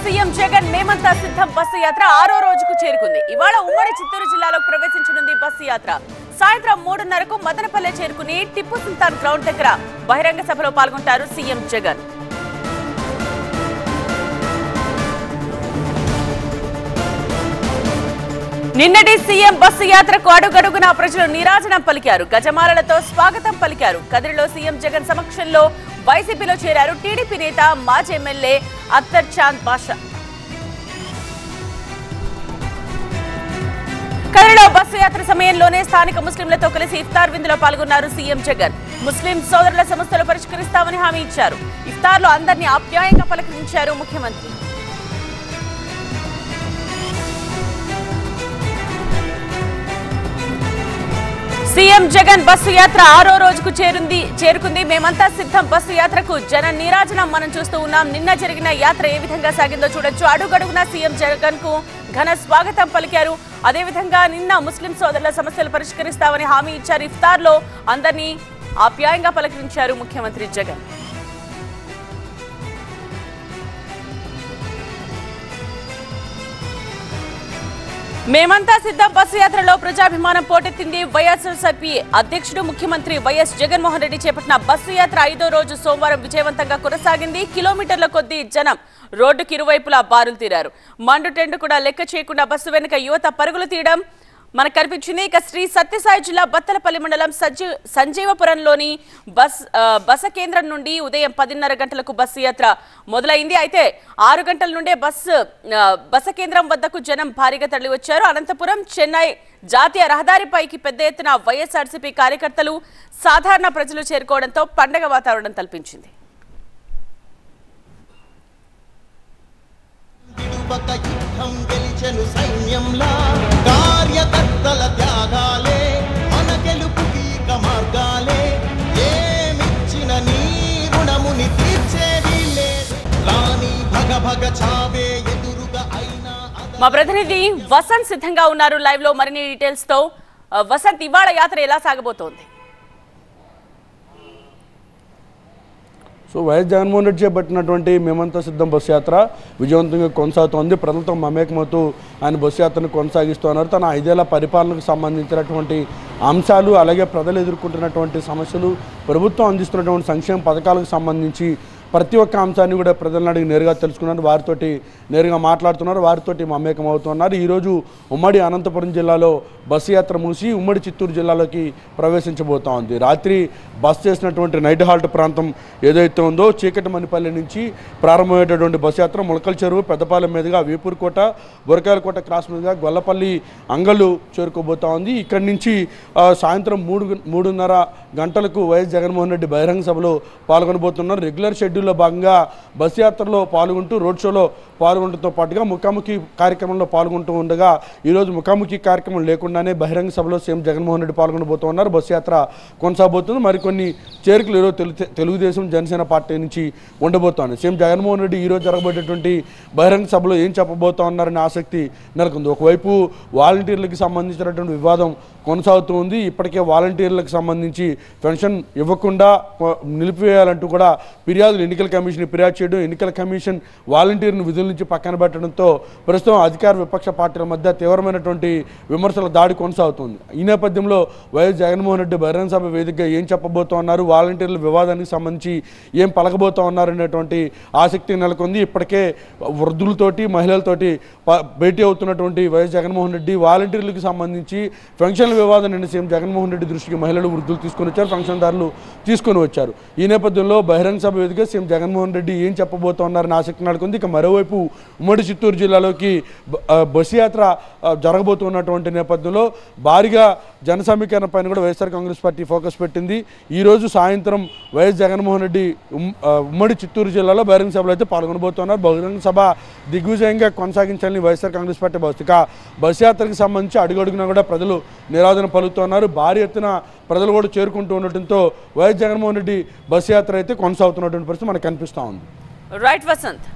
CM Jagan మేమంతా సిద్ధం bus యాత్ర 6వ రోజుకు చేరుకుంది. ఇవాళ ఉమ్మడి చిత్తూరు జిల్లాలో ప్రవేశించనుంది బస్సు యాత్ర. సాయంత్రం 3:30కు మదనపల్లె చేరుకుని టిప్పు సుల్తాన్ గ్రౌండ్ దగ్గర బహిరంగ సభలో పాల్గొంటారు సీఎం జగన్. నిన్నటి సీఎం బస్సు యాత్రకు అడుగడుగునా ప్రజలు నీరాజనం పలికారు. గజమాలలతో స్వాగతం పలికారు. కదిరిలో సీఎం జగన్ సమక్షంలో వైసీపీలో చేరారు టీడీపీ నేత మాజీ ఎమ్మెల్యే అఖ్తర్ చాంద్ బాషా. కదిరిలో బస్సు యాత్ర సమయంలోనే స్థానిక ముస్లింలతో కలిసి ఇఫ్తార్ విందులో పాల్గొన్నారు సీఎం జగన్. ముస్లిం సోదరుల సమస్యలు పరిష్కరిస్తామని హామీ ఇచ్చారు. ఇఫ్తార్లో అందరినీ ఆప్యాయంగా పలకరించారు ముఖ్యమంత్రి. సీఎం జగన్ బస్సు యాత్ర 6వ రోజుకు చేరుకుంది. మేమంతా సిద్ధం బస్సు యాత్రకు జన నీరాజనం మనం చూస్తూ ఉన్నాం. నిన్న జరిగిన యాత్ర ఏ విధంగా సాగిందో చూడొచ్చు. అడుగడుగునా సీఎం జగన్ కు ఘన స్వాగతం పలికారు. అదేవిధంగా నిన్న ముస్లిం సోదరుల సమస్యలు పరిష్కరిస్తామని హామీ ఇచ్చారు. ఇఫ్తార్ లో అందరినీ ఆప్యాయంగా పలకరించారు ముఖ్యమంత్రి జగన్. మేమంతా సిద్ధం బస్సు యాత్రలో ప్రజాభిమానం పోటెత్తింది. వైఎస్ఆర్సీపీ అధ్యక్షుడు ముఖ్యమంత్రి వైఎస్ జగన్మోహన్ రెడ్డి చేపట్టిన బస్సు యాత్ర 5వ రోజు సోమవారం విజయవంతంగా కొనసాగింది. కిలోమీటర్ల కొద్దీ జనం రోడ్డుకి ఇరువైపులా బారులు తీరారు. మండు టెండు కూడా లెక్క చేయకుండా బస్సు వెనుక యువత పరుగులు తీయడం మనకు కనిపించింది. ఇక శ్రీ సత్యసాయి జిల్లా బత్తలపల్లి మండలం సంజీవపురంలోని బస కేంద్రం నుండి ఉదయం 10:30 గంటలకు బస్సు యాత్ర మొదలైంది. అయితే 6 గంటల నుండే బస కేంద్రం వద్దకు జనం భారీగా తరలివచ్చారు. అనంతపురం చెన్నై జాతీయ రహదారిపైకి పెద్ద ఎత్తున వైఎస్ఆర్సీపీ కార్యకర్తలు సాధారణ ప్రజలు చేరుకోవడంతో పండగ వాతావరణం కల్పించింది. కార్యకర్తల త్యాగాలే మన గెలుపుకి మార్గాలే ఏమిచ్చిన నీ రుణముని తీర్చేది లేదు రాని భగభగ చావే ఎదురుగా అయినా. మా ప్రతినిధి వసంత్ సిద్ధంగా ఉన్నారు లైవ్ లో మరిన్ని డీటెయిల్స్ తో. వసంత్, ఇవాళ యాత్ర ఎలా సాగబోతోంది? సో వైఎస్ జగన్మోహన్ రెడ్డి చేపట్టినటువంటి మేమంతా సిద్ధం బస్సు యాత్ర విజయవంతంగా కొనసాగుతోంది. ప్రజలతో మమేకమవుతూ ఆయన బస్సు యాత్రను కొనసాగిస్తున్నారు. తన 5 ఏళ్ల పరిపాలనకు సంబంధించినటువంటి అంశాలు, అలాగే ప్రజలు ఎదుర్కొంటున్నటువంటి సమస్యలు, ప్రభుత్వం అందిస్తున్నటువంటి సంక్షేమ పథకాలకు సంబంధించి ప్రతి ఒక్క అంశాన్ని కూడా ప్రజలను అడిగి నేరుగా తెలుసుకున్నారు. వారితోటి నేరుగా మాట్లాడుతున్నారు, వారితోటి మమేకం అవుతున్నారు. ఈరోజు ఉమ్మడి అనంతపురం జిల్లాలో బస్సు యాత్ర మూసి ఉమ్మడి చిత్తూరు జిల్లాలోకి ప్రవేశించబోతా ఉంది. రాత్రి బస్ చేసినటువంటి నైట్ హాల్ట్ ప్రాంతం ఏదైతే ఉందో చీకటిమణిపల్లి నుంచి ప్రారంభమయ్యేటటువంటి బస్సు యాత్ర ములకల చెరువు, పెద్దపాలెం మీదుగా వేపూరుకోట, బొరకాయలకోట క్రాస్ మీదుగా గొల్లపల్లి అంగళ్ళు చేరుకోబోతా ఉంది. ఇక్కడి నుంచి సాయంత్రం 3:30 గంటలకు వైఎస్ జగన్మోహన్ రెడ్డి బహిరంగ సభలో పాల్గొనబోతున్నారు. రెగ్యులర్ షెడ్యూల్లో భాగంగా బస్సు యాత్రలో పాల్గొంటూ రోడ్ షోలో పాల్గొనడంతో పాటుగా ముఖాముఖి కార్యక్రమంలో పాల్గొంటూ ఉండగా ఈరోజు ముఖాముఖి కార్యక్రమం లేకుండానే బహిరంగ సభలో సీఎం జగన్మోహన్ రెడ్డి పాల్గొనబోతున్నారు. బస్సు యాత్ర కొనసాగబోతుంది. మరికొన్ని చేరికలు ఈరోజు తెలుగుదేశం జనసేన పార్టీ నుంచి ఉండబోతోంది. సీఎం జగన్మోహన్ రెడ్డి ఈరోజు జరగబోయేటటువంటి బహిరంగ సభలో ఏం చెప్పబోతా ఉన్నారనే ఆసక్తి నెలకొంది. ఒకవైపు వాలంటీర్లకు సంబంధించినటువంటి వివాదం కొనసాగుతూ ఉంది. ఇప్పటికే వాలంటీర్లకు సంబంధించి పెన్షన్ ఇవ్వకుండా నిలిపివేయాలంటూ కూడా ఫిర్యాదులు ఎన్నికల కమిషన్ ఫిర్యాదు చేయడం, ఎన్నికల కమిషన్ వాలంటీర్ను విధుల నుంచి పక్కన పెట్టడంతో ప్రస్తుతం అధికార విపక్ష పార్టీల మధ్య తీవ్రమైనటువంటి విమర్శల దాడి కొనసాగుతుంది. ఈ నేపథ్యంలో వైఎస్ జగన్మోహన్ రెడ్డి బహిరంగ సభ వేదికగా ఏం చెప్పబోతా ఉన్నారు, వాలంటీర్ల వివాదానికి సంబంధించి ఏం పలకబోతా ఉన్నారు అనేటువంటి ఆసక్తి నెలకొంది. ఇప్పటికే వృద్ధులతోటి మహిళలతోటి భేటీ అవుతున్నటువంటి వైఎస్ జగన్మోహన్ రెడ్డి వాలంటీర్లకు సంబంధించి పెన్షన్ల వివాదం నిన్న సీఎం జగన్మోహన్ రెడ్డి దృష్టికి మహిళలు, వృద్ధులు తీసుకొని వచ్చారు, పెన్షన్దారులు తీసుకొని వచ్చారు. ఈ నేపథ్యంలో బహిరంగ సభ వేదికగా సీఎం జగన్మోహన్ రెడ్డి ఏం చెప్పబోతా ఉన్నారని ఆసక్తి నెలకొంది. ఇక మరోవైపు ఉమ్మడి చిత్తూరు జిల్లాలోకి బస్సు యాత్ర జరగబోతున్నటువంటి నేపథ్యంలో భారీగా జన సమీకరణ పైన కూడా వైఎస్ఆర్ కాంగ్రెస్ పార్టీ ఫోకస్ పెట్టింది. ఈరోజు సాయంత్రం వైఎస్ జగన్మోహన్ రెడ్డి ఉమ్మడి చిత్తూరు జిల్లాలో బహిరంగ సభలో అయితే పాల్గొనబోతున్నారు. బహిరంగ సభ దిగ్విజయంగా కొనసాగించాలని వైఎస్ఆర్ కాంగ్రెస్ పార్టీ భావిస్తుంది. ఇక బస్సు యాత్రకు సంబంధించి అడుగడుగునా కూడా ప్రజలు నిరాదరణ పలుకుతున్నారు. భారీ ఎత్తున ప్రజలు కూడా చేరుకుంటూ ఉండటంతో వైఎస్ జగన్మోహన్ రెడ్డి బస్సు యాత్ర అయితే కొనసాగుతున్నటువంటి పరిస్థితి మనకు కనిపిస్తూ ఉంది. రైట్ వసంత్.